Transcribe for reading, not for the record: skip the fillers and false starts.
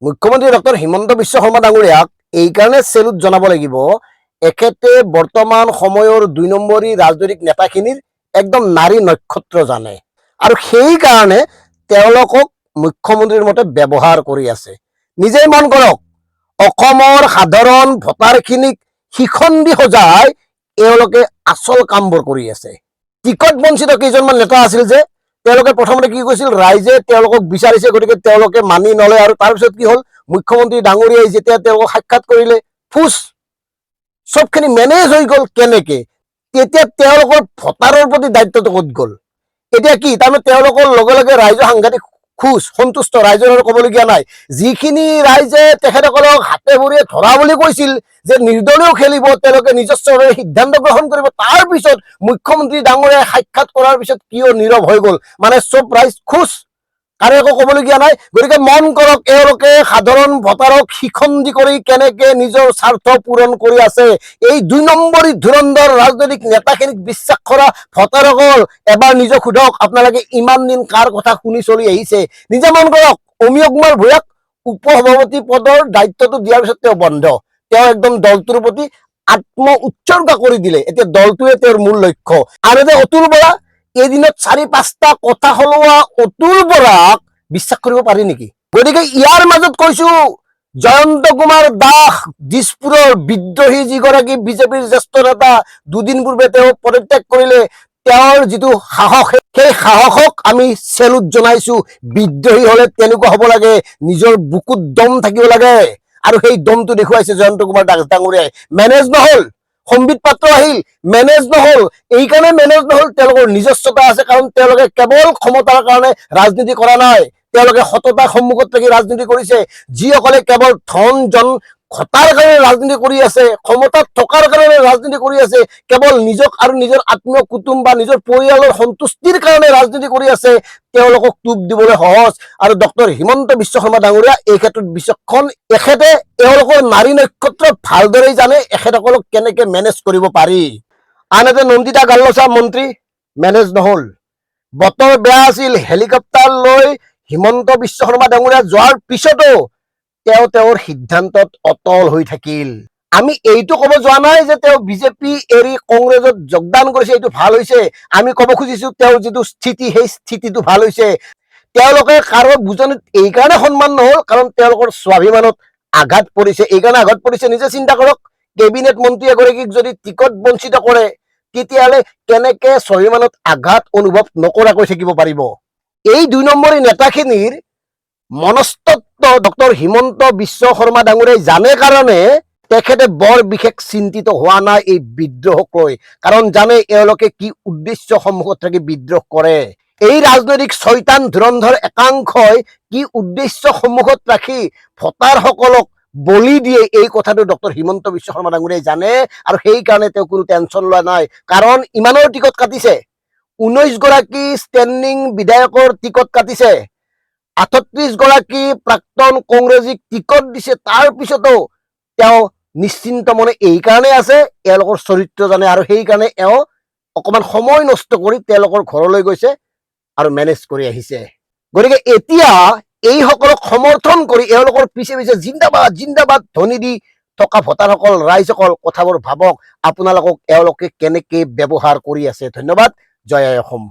মুখ্যমন্ত্ৰী ডক্টৰ হিমন্ত বিশ্ব শৰ্মা ডাঙৰীয়াক এইকাৰণে চেলুট জনাব লাগিব, এখেতে বৰ্তমান সময়ৰ ২ নম্বৰী ৰাজনৈতিক নেতাখিনিৰ একদম নাৰী নক্ষত্ৰ জানে আৰু সেইকাৰণে তেওঁলোকক মুখ্যমন্ত্ৰীৰ মতে ব্যৱহাৰ কৰি আছে। নিজেই মন কৰক, অসমৰ সাধাৰণ ভোটাৰখিনিক শিখণ্ডি সজাই এওঁলোকে আচল কামবোৰ কৰি আছে। টিকট বঞ্চিত কেইজনমান নেতা আছিল যে, তেওঁলোকে প্ৰথমতে কি কৈছিল, ৰাইজে তেওঁলোকক বিচাৰিছে, গতিকে তেওঁলোকে মানি নলয় আৰু তাৰপিছত কি হ'ল, মুখ্যমন্ত্ৰী ডাঙৰীয়াই যেতিয়া তেওঁলোকক সাক্ষাৎ কৰিলে, ফুচ চবখিনি মেনেজ হৈ গ'ল। কেনেকে? তেতিয়া তেওঁলোকৰ ভোটাৰৰ প্ৰতি দায়িত্বটো ক'ত গ'ল? এতিয়া কি তাৰমানে তেওঁলোকৰ লগে লগে ৰাইজৰ সাংঘাতিক খুচ, সন্তুষ্ট, ৰাইজৰ আৰু ক'বলগীয়া নাই। যিখিনি ৰাইজে তেখেতসকলক হাতে ভৰিয়ে ধৰা বুলি কৈছিল যে নিৰ্দলীয় খেলিব, তেওঁলোকে নিজস্বভাৱে সিদ্ধান্ত গ্ৰহণ কৰিব, তাৰ পিছত মুখ্যমন্ত্ৰী ডাঙৰীয়াই সাক্ষাৎ কৰাৰ পিছত কিয় নীৰৱ হৈ গ'ল? মানে চব ৰাইজ খুচ, কাৰো একো ক'বলগীয়া নাই। গতিকে মন কৰক, এওঁলোকে সাধাৰণ ভোটাৰক শিখণ্ডি কৰি কেনেকে নিজৰ স্বাৰ্থ পূৰণ কৰি আছে। এই ২ নম্বৰী ধুৰন্ধৰ ৰাজনৈতিক নেতাখিনিক বিশ্বাস কৰা ভোটাৰসকল এবাৰ নিজক সোধক, আপোনালোকে ইমান দিন কাৰ কথা শুনি চলি আহিছে? নিজে মন কৰক, অমীয় কুমাৰ ভূঞাক উপসভাপতি পদৰ দায়িত্বটো দিয়াৰ পিছত তেওঁ বন্ধ, তেওঁ একদম দলটোৰ প্ৰতি আত্ম উৎসৰ্গা কৰি দিলে। এতিয়া দলটোৱে তেওঁৰ মূল লক্ষ্য। আৰু যে অতুল বৰা, এদিনত ৪-৫টা কথা সলোৱা অতুল বৰাক বিশ্বাস কৰিব পাৰি নেকি? গতিকে ইয়াৰ মাজত কৈছো, জয়ন্ত কুমাৰ দাস দিছপুৰৰ বিদ্ৰোহী যিগৰাকী বিজেপিৰ জ্যেষ্ঠ নেতা, দুদিন পূৰ্বে তেওঁ পদত্যাগ কৰিলে, তেওঁৰ যিটো সাহস, সেই সাহসক আমি চেলুট জনাইছো। বিদ্ৰোহী হলে তেনেকুৱা হ'ব লাগে, নিজৰ বুকুত দম থাকিব লাগে, আৰু সেই দমটো দেখুৱাইছে জয়ন্ত কুমাৰ দাস ডাঙৰীয়াই। মেনেজ নহল, সম্বিত পাত্ৰ আহিল, মেনেজ নহল। এইকাৰণে মেনেজ নহল, তেওঁলোকৰ নিজস্বতা আছে, কাৰণ তেওঁলোকে কেৱল ক্ষমতাৰ কাৰণে ৰাজনীতি কৰা নাই, তেওঁলোকে সততাৰ সন্মুখত থাকি ৰাজনীতি কৰিছে। যিসকলে কেৱল ধন জন ঘটাৰ কাৰণে ৰাজনীতি কৰি আছে, ক্ষমতাত থকাৰ কাৰণে ৰাজনীতি কৰি আছে, কেৱল নিজক আৰু নিজৰ আত্মীয় কুটুম বা নিজৰ পৰিয়ালৰ সন্তুষ্টিৰ কাৰণে ৰাজনীতি কৰি আছে, তেওঁলোকক টোপ দিবলৈ সহজ। আৰু ডক্টৰ হিমন্ত বিশ্ব শৰ্মা ডাঙৰীয়া এই ক্ষেত্ৰত বিচক্ষণ। এখেতে এওঁলোকৰ নাৰী নক্ষত্ৰ ভালদৰেই জানে, এখেতসকলক কেনেকে মেনেজ কৰিব পাৰি। আনহাতে নন্দিতা গাল্লচা মন্ত্ৰী মেনেজ নহল, বতৰ বেয়া আছিল, হেলিকপ্টাৰ লৈ হিমন্ত বিশ্ব শৰ্মা ডাঙৰীয়া যোৱাৰ পিছতো তেওঁ তেওঁৰ সিদ্ধান্তত অটল হৈ থাকিল। আমি এইটো ক'ব যোৱা নাই যে তেওঁ বিজেপি এৰি কংগ্ৰেছত যোগদান কৰিছে, এইটো ভাল হৈছে। আমি ক'ব খুজিছো তেওঁৰ যিটো স্থিতি, সেই স্থিতিটো ভাল হৈছে। তেওঁলোকে কাৰো বুজনিত এইকাৰণে সন্মান নহল, কাৰণ তেওঁলোকৰ স্বাভিমানত আঘাত পৰিছে। এইকাৰণে আঘাত পৰিছে, নিজে চিন্তা কৰক, কেবিনেট মন্ত্ৰী এগৰাকীক যদি টিকট বঞ্চিত কৰে, তেতিয়াহ'লে কেনেকে স্বাভিমানত আঘাত অনুভৱ নকৰাকৈ থাকিব পাৰিব? এই ২ নম্বৰী নেতাখিনিৰ মনস্তত্ব ডক্টৰ হিমন্ত বিশ্ব শৰ্মা ডাঙৰীয়াই জানে কাৰণে তেখেতে বৰ বিশেষ চিন্তিত হোৱা নাই এই বিদ্ৰোহক লৈ, কাৰণ জানে এওঁলোকে কি উদ্দেশ্য সন্মুখত থাকি বিদ্ৰোহ কৰে। এই ৰাজনৈতিক ছয়তান ধুৰন্ধৰ একাংশই কি উদ্দেশ্য সন্মুখত ৰাখি ভোটাৰসকলক বলি দিয়ে, এই কথাটো ডক্টৰ হিমন্ত বিশ্ব শৰ্মা ডাঙৰীয়াই জানে, আৰু সেইকাৰণে তেওঁ কোনো টেনশ্যন লোৱা নাই। কাৰণ ইমানৰ টিকট কাটিছে, 19 গৰাকী ষ্টেণ্ডিং বিধায়কৰ টিকট কাটিছে, 38 গৰাকী প্ৰাক্তন কংগ্ৰেছীক টিকট দিছে, তাৰ পিছতো তেওঁ নিশ্চিন্ত মনে এইকাৰণে আছে, এওঁলোকৰ চৰিত্ৰ জানে, আৰু সেইকাৰণে এওঁ অকমান সময় নষ্ট কৰি তেওঁলোকৰ ঘৰলৈ গৈছে আৰু মেনেজ কৰি আহিছে। গতিকে এতিয়া এইসকলক সমৰ্থন কৰি এওঁলোকৰ পিছে পিছে জিন্দাবাদ জিন্দাবাদ ধ্বনি দি থকা ভোটাৰসকল, ৰাইজসকল, কথাবোৰ ভাবক, আপোনালোকক এওঁলোকে কেনেকে ব্যৱহাৰ কৰি আছে। ধন্যবাদ। জয় আই অসম।